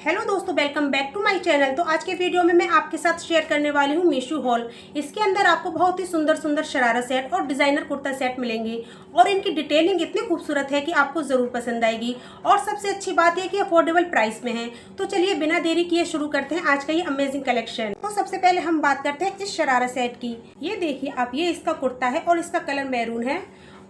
Hello दोस्तों, welcome back to my channel. तो आज के वीडियो में मैं आपके साथ शेयर करने वाली हूँ मीशो हॉल। इसके अंदर आपको बहुत ही सुंदर सुंदर शरारा सेट और डिजाइनर कुर्ता सेट मिलेंगे और इनकी डिटेलिंग इतनी खूबसूरत है कि आपको ज़रूर पसंद आएगी। और सबसे अच्छी बात यह कि अफोर्डेबल प्राइस में है। तो चलिए बिना देरी किए शुरू करते हैं आज का ये अमेजिंग कलेक्शन। तो सबसे पहले हम बात करते हैं इस शरारा सेट की। ये देखिए आप, ये इसका कुर्ता है और इसका कलर मैरून है।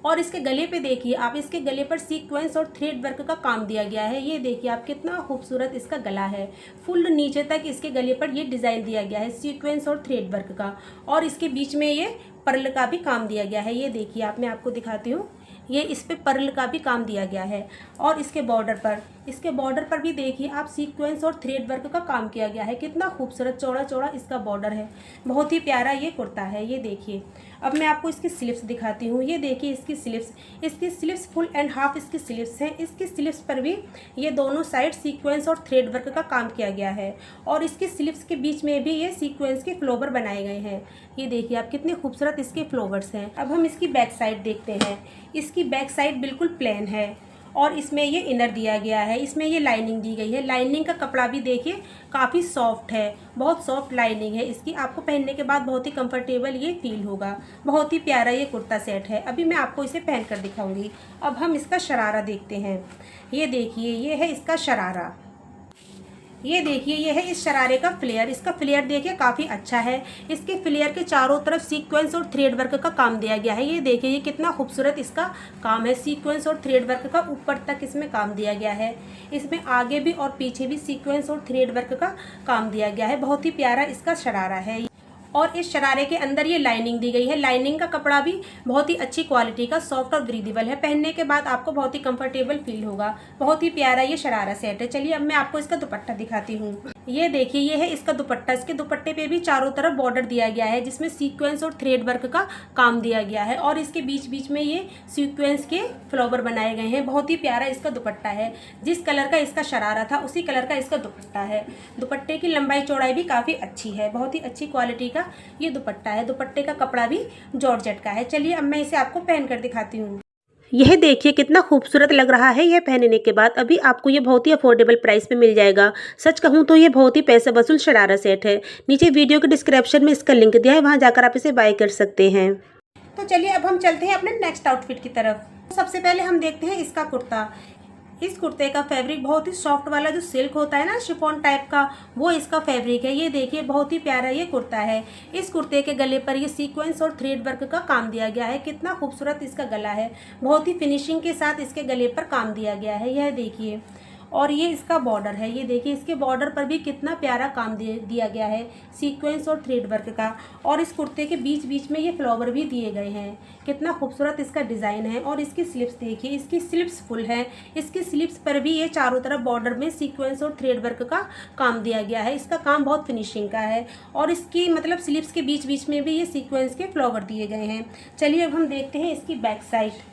और इसके गले पे देखिए आप, इसके गले पर सीक्वेंस और थ्रेड वर्क का काम दिया गया है। ये देखिए आप, कितना खूबसूरत इसका गला है। फुल नीचे तक इसके गले पर ये डिज़ाइन दिया गया है सीक्वेंस और थ्रेड वर्क का। और इसके बीच में ये पर्ल का भी काम दिया गया है। ये देखिए आप, मैं आपको दिखाती हूँ, ये इस पे पर्ल का भी काम दिया गया है। और इसके बॉर्डर पर भी देखिए आप, सीक्वेंस और थ्रेड वर्क का काम किया गया है। कितना खूबसूरत चौड़ा चौड़ा इसका बॉर्डर है। बहुत ही प्यारा ये कुर्ता है। ये देखिए, अब मैं आपको इसकी स्लीव्स दिखाती हूँ। ये देखिए इसकी स्लीव्स फुल एंड हाफ इसकी स्लीव्स हैं। इसकी स्लीव्स पर भी ये दोनों साइड सीक्वेंस और थ्रेड वर्क का काम किया गया है। और इसकी स्लीव्स के बीच में भी ये सीक्वेंस के फ्लावर बनाए गए हैं। ये देखिए आप, कितने खूबसूरत इसके फ्लावर्स हैं। अब हम इसकी बैक साइड देखते हैं। इसकी बैक साइड बिल्कुल प्लेन है और इसमें ये इनर दिया गया है। इसमें ये लाइनिंग दी गई है। लाइनिंग का कपड़ा भी देखिए काफ़ी सॉफ्ट है, बहुत सॉफ्ट लाइनिंग है इसकी। आपको पहनने के बाद बहुत ही कंफर्टेबल ये फील होगा। बहुत ही प्यारा ये कुर्ता सेट है। अभी मैं आपको इसे पहन कर दिखाऊंगी। अब हम इसका शरारा देखते हैं। ये देखिए, ये है इसका शरारा। ये देखिए, ये है इस शरारे का फ्लेयर। इसका फ्लेयर देखिए काफ़ी अच्छा है। इसके फ्लेयर के चारों तरफ सीक्वेंस और थ्रेड वर्क का काम दिया गया है। ये देखिए, ये कितना खूबसूरत इसका काम है। सीक्वेंस और थ्रेड वर्क का ऊपर तक इसमें काम दिया गया है। इसमें आगे भी और पीछे भी सीक्वेंस और थ्रेड वर्क का काम दिया गया है। बहुत ही प्यारा इसका शरारा है। और इस शरारे के अंदर ये लाइनिंग दी गई है। लाइनिंग का कपड़ा भी बहुत ही अच्छी क्वालिटी का, सॉफ्ट और ब्रीदेबल है। पहनने के बाद आपको बहुत ही कंफर्टेबल फील होगा। बहुत ही प्यारा ये शरारा सेट है। चलिए अब मैं आपको इसका दुपट्टा दिखाती हूँ। ये देखिए, ये है इसका दुपट्टा। इसके दुपट्टे पे भी चारों तरफ बॉर्डर दिया गया है जिसमें सीक्वेंस और थ्रेड वर्क का काम दिया गया है। और इसके बीच बीच में ये सीक्वेंस के फ्लावर बनाए गए हैं। बहुत ही प्यारा इसका दुपट्टा है। जिस कलर का इसका शरारा था उसी कलर का इसका दुपट्टा है। दुपट्टे की लंबाई चौड़ाई भी काफ़ी अच्छी है। बहुत ही अच्छी क्वालिटी का ये दुपट्टा है। दुपट्टे का कपड़ा भी जॉर्जेट का है। चलिए अब मैं इसे आपको पहन कर दिखाती हूँ। यह देखिए कितना खूबसूरत लग रहा है। यह पहनने के बाद अभी आपको ये बहुत ही अफोर्डेबल प्राइस में मिल जाएगा। सच कहूँ तो ये बहुत ही पैसे वसूल शरारा सेट है। नीचे वीडियो के डिस्क्रिप्शन में इसका लिंक दिया है, वहाँ जाकर आप इसे बाय कर सकते हैं। तो चलिए अब हम चलते हैं अपने नेक्स्ट आउटफिट की तरफ। सबसे पहले हम देखते हैं इसका कुर्ता। इस कुर्ते का फैब्रिक बहुत ही सॉफ्ट वाला, जो सिल्क होता है ना, शिफॉन टाइप का, वो इसका फैब्रिक है। ये देखिए, बहुत ही प्यारा ये कुर्ता है। इस कुर्ते के गले पर ये सीक्वेंस और थ्रेड वर्क का काम दिया गया है। कितना खूबसूरत इसका गला है। बहुत ही फिनिशिंग के साथ इसके गले पर काम दिया गया है। यह देखिए, और ये इसका बॉर्डर है। ये देखिए, इसके बॉर्डर पर भी कितना प्यारा काम दिया गया है सीक्वेंस और थ्रेड वर्क का। और इस कुर्ते के बीच बीच में ये फ्लावर भी दिए गए हैं। कितना खूबसूरत इसका डिज़ाइन है। और इसकी स्लीव्स देखिए, इसकी स्लीव्स फुल है। इसकी स्लीव्स पर भी ये चारों तरफ बॉर्डर में सीक्वेंस और थ्रेड वर्क का काम दिया गया है। इसका काम बहुत फिनिशिंग का है। और इसकी मतलब स्लीव्स के बीच बीच में भी ये सीक्वेंस के फ्लावर दिए गए हैं। चलिए अब हम देखते हैं इसकी बैक साइड।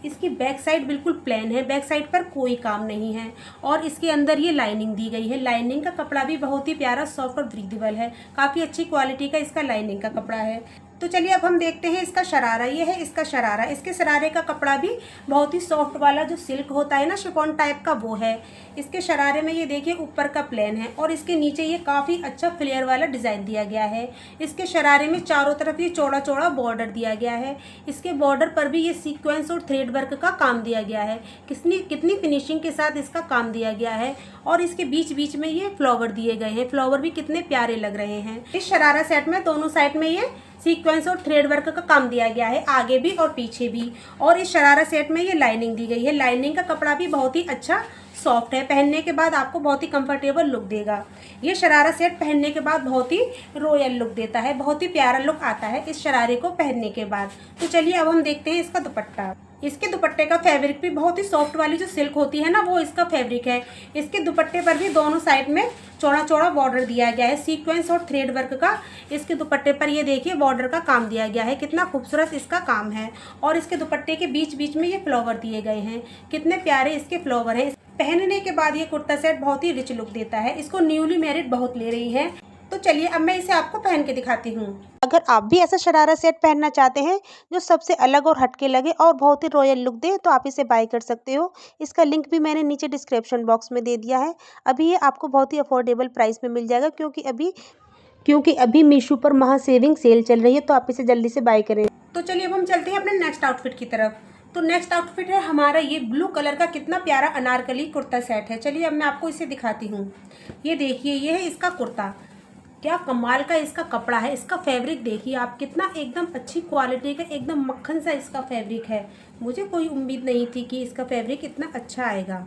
इसकी बैक साइड बिल्कुल प्लेन है। बैक साइड पर कोई काम नहीं है। और इसके अंदर ये लाइनिंग दी गई है। लाइनिंग का कपड़ा भी बहुत ही प्यारा, सॉफ्ट और ब्रीदेबल है। काफ़ी अच्छी क्वालिटी का इसका लाइनिंग का कपड़ा है। तो चलिए अब हम देखते हैं इसका शरारा। ये है इसका शरारा। इसके शरारे का कपड़ा भी बहुत ही सॉफ्ट वाला, जो सिल्क होता है ना, शिफॉन टाइप का, वो है। इसके शरारे में ये देखिए ऊपर का प्लेन है और इसके नीचे ये काफ़ी अच्छा फ्लेयर वाला डिज़ाइन दिया गया है। इसके शरारे में चारों तरफ ये चौड़ा चौड़ा बॉर्डर दिया गया है। इसके बॉर्डर पर भी ये सीक्वेंस और थ्रेड वर्क का काम दिया गया है। कितनी फिनिशिंग के साथ इसका काम दिया गया है। और इसके बीच बीच में ये फ्लावर दिए गए हैं। फ्लावर भी कितने प्यारे लग रहे हैं। इस शरारा सेट में दोनों साइड में ये सीक्वेंस और थ्रेड वर्क का काम दिया गया है, आगे भी और पीछे भी। और इस शरारा सेट में ये लाइनिंग दी गई है। लाइनिंग का कपड़ा भी बहुत ही अच्छा सॉफ्ट है। पहनने के बाद आपको बहुत ही कंफर्टेबल लुक देगा। ये शरारा सेट पहनने के बाद बहुत ही रॉयल लुक देता है। बहुत ही प्यारा लुक आता है इस शरारे को पहनने के बाद। तो चलिए अब हम देखते हैं इसका दुपट्टा। इसके दुपट्टे का फैब्रिक भी बहुत ही सॉफ्ट वाली, जो सिल्क होती है ना, वो इसका फैब्रिक है। इसके दुपट्टे पर भी दोनों साइड में चौड़ा चौड़ा बॉर्डर दिया गया है सीक्वेंस और थ्रेड वर्क का। इसके दुपट्टे पर ये देखिए बॉर्डर का काम दिया गया है। कितना खूबसूरत इसका काम है। और इसके दुपट्टे के बीच बीच में ये फ्लावर दिए गए हैं। कितने प्यारे इसके फ्लावर हैं। पहनने के बाद ये कुर्ता सेट बहुत ही रिच लुक देता है। इसको न्यूली मैरिड बहुत ले रही है। तो चलिए अब मैं इसे आपको पहन के दिखाती हूँ। अगर आप भी ऐसा शरारा सेट पहनना चाहते हैं जो सबसे अलग और हटके लगे और बहुत ही रॉयल लुक दे, तो आप इसे बाय कर सकते हो। इसका लिंक भी मैंने नीचे डिस्क्रिप्शन बॉक्स में दे दिया है। अभी ये आपको बहुत ही अफोर्डेबल प्राइस में मिल जाएगा, क्योंकि अभी मीशो पर महा सेविंग सेल चल रही है, तो आप इसे जल्दी से बाय करें। तो चलिए अब हम चलते हैं अपने नेक्स्ट आउटफिट की तरफ। तो नेक्स्ट आउटफिट है हमारा ये ब्लू कलर का कितना प्यारा अनारकली कुर्ता सेट है। चलिए अब मैं आपको इसे दिखाती हूँ। ये देखिए, ये है इसका कुर्ता। क्या कमाल का इसका कपड़ा है। इसका फैब्रिक देखिए आप, कितना एकदम अच्छी क्वालिटी का, एकदम मक्खन सा इसका फैब्रिक है। मुझे कोई उम्मीद नहीं थी कि इसका फैब्रिक इतना अच्छा आएगा।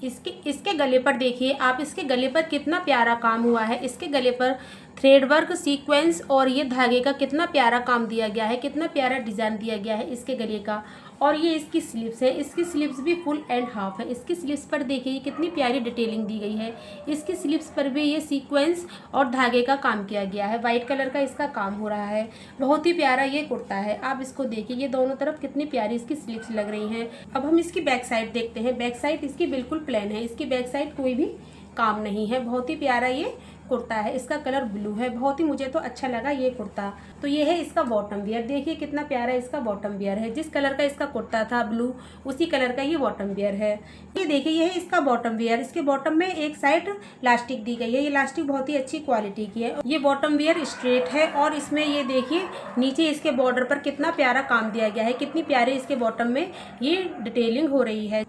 इसके गले पर देखिए आप, इसके गले पर कितना प्यारा काम हुआ है। इसके गले पर थ्रेड वर्क, सीक्वेंस और ये धागे का कितना प्यारा काम दिया गया है, कितना प्यारा डिज़ाइन दिया गया है इसके गले का। और ये इसकी स्लीव्स है, इसकी स्लीव्स भी फुल एंड हाफ है। इसकी स्लीव्स पर देखिए कितनी प्यारी डिटेलिंग दी गई है। इसकी स्लीव्स पर भी ये सीक्वेंस और धागे का काम किया गया है। वाइट कलर का इसका काम हो रहा है। बहुत ही प्यारा ये कुर्ता है। आप इसको देखिए, ये दोनों तरफ कितनी प्यारी इसकी स्लीव्स लग रही हैं। अब हम इसकी बैक साइड देखते हैं। बैक साइड इसकी बिल्कुल प्लेन है। इसकी बैक साइड कोई भी काम नहीं है। बहुत ही प्यारा ये कुर्ता है। इसका कलर ब्लू है। बहुत ही मुझे तो अच्छा लगा ये कुर्ता। तो ये है इसका बॉटम वियर। देखिए कितना प्यारा इसका बॉटम वियर है। जिस कलर का इसका कुर्ता था ब्लू, उसी कलर का ये बॉटम वियर है। ये देखिए, ये है इसका बॉटम वियर। इसके बॉटम में एक साइड लास्टिक दी गई है। ये लास्टिक बहुत ही अच्छी क्वालिटी की है। ये बॉटम वियर स्ट्रेट है और इसमें ये देखिए नीचे इसके बॉर्डर पर कितना प्यारा काम दिया गया है। कितनी प्यारे इसके बॉटम में ये डिटेलिंग हो रही है।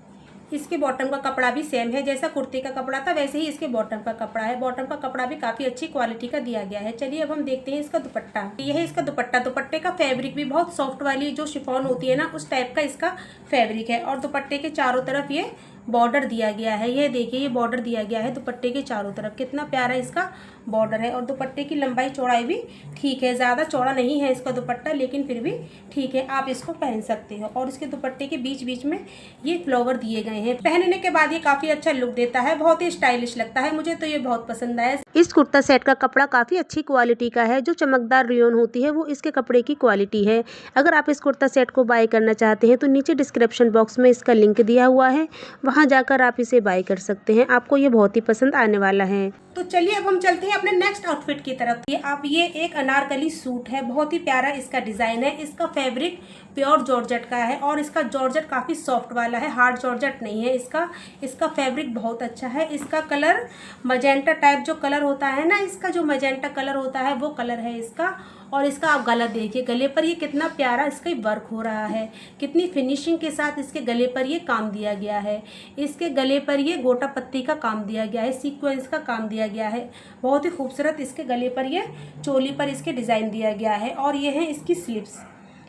इसके बॉटम का कपड़ा भी सेम है, जैसा कुर्ते का कपड़ा था वैसे ही इसके बॉटम का कपड़ा है। बॉटम का कपड़ा भी काफ़ी अच्छी क्वालिटी का दिया गया है। चलिए अब हम देखते हैं इसका दुपट्टा। यह है इसका दुपट्टा। दुपट्टे का फैब्रिक भी बहुत सॉफ्ट वाली जो शिफॉन होती है ना, उस टाइप का इसका फैब्रिक है। और दुपट्टे के चारों तरफ ये बॉर्डर दिया गया है। ये देखिए, ये बॉर्डर दिया गया है दुपट्टे के चारों तरफ। कितना प्यारा इसका बॉर्डर है। और दुपट्टे की लंबाई चौड़ाई भी ठीक है। ज़्यादा चौड़ा नहीं है इसका दुपट्टा, लेकिन फिर भी ठीक है, आप इसको पहन सकते हो। और इसके दुपट्टे के बीच बीच में ये फ्लावर दिए गए हैं। पहनने के बाद ये काफ़ी अच्छा लुक देता है। बहुत ही स्टाइलिश लगता है। मुझे तो ये बहुत पसंद आया। इस कुर्ता सेट का कपड़ा काफ़ी अच्छी क्वालिटी का है। जो चमकदार रेयन होती है वो इसके कपड़े की क्वालिटी है। अगर आप इस कुर्ता सेट को बाय करना चाहते हैं तो नीचे डिस्क्रिप्शन बॉक्स में इसका लिंक दिया हुआ है, वहाँ जाकर आप इसे बाय कर सकते हैं। आपको ये बहुत ही पसंद आने वाला है। तो चलिए अब हम चलते हैं अपने नेक्स्ट आउटफिट की तरफ। ये एक अनारकली सूट है। बहुत ही प्यारा इसका डिज़ाइन है। इसका फैब्रिक प्योर जॉर्जेट का है और इसका जॉर्जेट काफ़ी सॉफ्ट वाला है, हार्ड जॉर्जेट नहीं है। इसका फैब्रिक बहुत अच्छा है। इसका कलर मजेंटा टाइप जो कलर होता है ना, इसका जो मजेंटा कलर होता है वो कलर है इसका। और इसका आप गला देखिए, गले पर ये कितना प्यारा इसका वर्क हो रहा है। कितनी फिनिशिंग के साथ इसके गले पर ये काम दिया गया है। इसके गले पर ये गोटा पत्ती का काम दिया गया है, सीक्वेंस का काम दिया गया है। बहुत ही खूबसूरत इसके गले पर ये चोली पर इसके डिज़ाइन दिया गया है। और ये है इसकी स्लीव्स।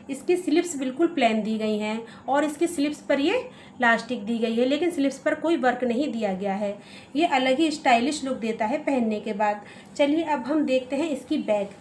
इसकी स्लीव्स बिल्कुल प्लेन दी गई हैं और इसकी स्लीव्स पर ये लास्टिक दी गई है, लेकिन स्लीव्स पर कोई वर्क नहीं दिया गया है। ये अलग ही स्टाइलिश लुक देता है पहनने के बाद। चलिए अब हम देखते हैं इसकी बैग।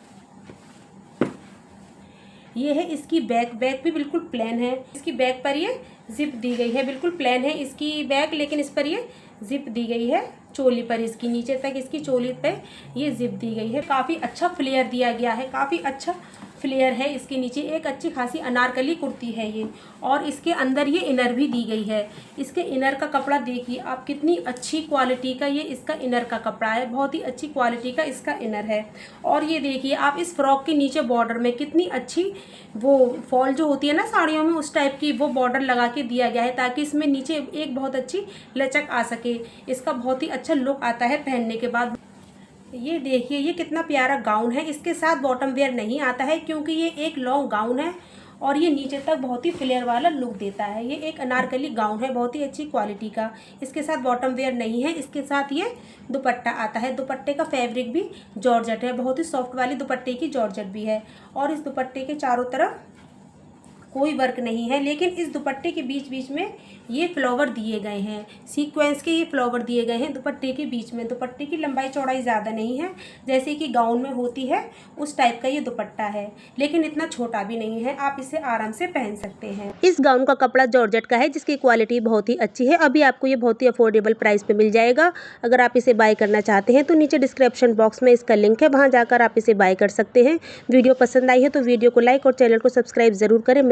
ये है इसकी बैग। बैग भी बिल्कुल प्लेन है। इसकी बैग पर ये जिप दी गई है। बिल्कुल प्लेन है इसकी बैग, लेकिन इस पर ये जिप दी गई है चोली पर। इसकी नीचे तक इसकी चोली पे ये जिप दी गई है। काफ़ी अच्छा फ्लेयर दिया गया है। काफ़ी अच्छा फ्लेयर है इसके नीचे। एक अच्छी खासी अनारकली कुर्ती है ये। और इसके अंदर ये इनर भी दी गई है। इसके इनर का कपड़ा देखिए आप, कितनी अच्छी क्वालिटी का ये इसका इनर का कपड़ा है। बहुत ही अच्छी क्वालिटी का इसका इनर है। और ये देखिए आप, इस फ्रॉक के नीचे बॉर्डर में कितनी अच्छी वो फॉल जो होती है ना साड़ियों में, उस टाइप की वो बॉर्डर लगा के दिया गया है, ताकि इसमें नीचे एक बहुत अच्छी लचक आ सके। इसका बहुत ही अच्छा लुक आता है पहनने के बाद। ये देखिए, ये कितना प्यारा गाउन है। इसके साथ बॉटम वेयर नहीं आता है, क्योंकि ये एक लॉन्ग गाउन है और ये नीचे तक बहुत ही फ्लेयर वाला लुक देता है। ये एक अनारकली गाउन है, बहुत ही अच्छी क्वालिटी का। इसके साथ बॉटम वेयर नहीं है। इसके साथ ये दुपट्टा आता है। दुपट्टे का फैब्रिक भी जॉर्जेट है। बहुत ही सॉफ्ट वाली दुपट्टे की जॉर्जेट भी है। और इस दुपट्टे के चारों तरफ कोई वर्क नहीं है, लेकिन इस दुपट्टे के बीच बीच में ये फ्लावर दिए गए हैं। सीक्वेंस के ये फ्लावर दिए गए हैं दुपट्टे के बीच में। दुपट्टे की लंबाई चौड़ाई ज़्यादा नहीं है, जैसे कि गाउन में होती है उस टाइप का ये दुपट्टा है, लेकिन इतना छोटा भी नहीं है। आप इसे आराम से पहन सकते हैं। इस गाउन का कपड़ा जॉर्जेट का है, जिसकी क्वालिटी बहुत ही अच्छी है। अभी आपको ये बहुत ही अफोर्डेबल प्राइस पे मिल जाएगा। अगर आप इसे बाय करना चाहते हैं तो नीचे डिस्क्रिप्शन बॉक्स में इसका लिंक है, वहाँ जाकर आप इसे बाय कर सकते हैं। वीडियो पसंद आई है तो वीडियो को लाइक और चैनल को सब्सक्राइब ज़रूर करें।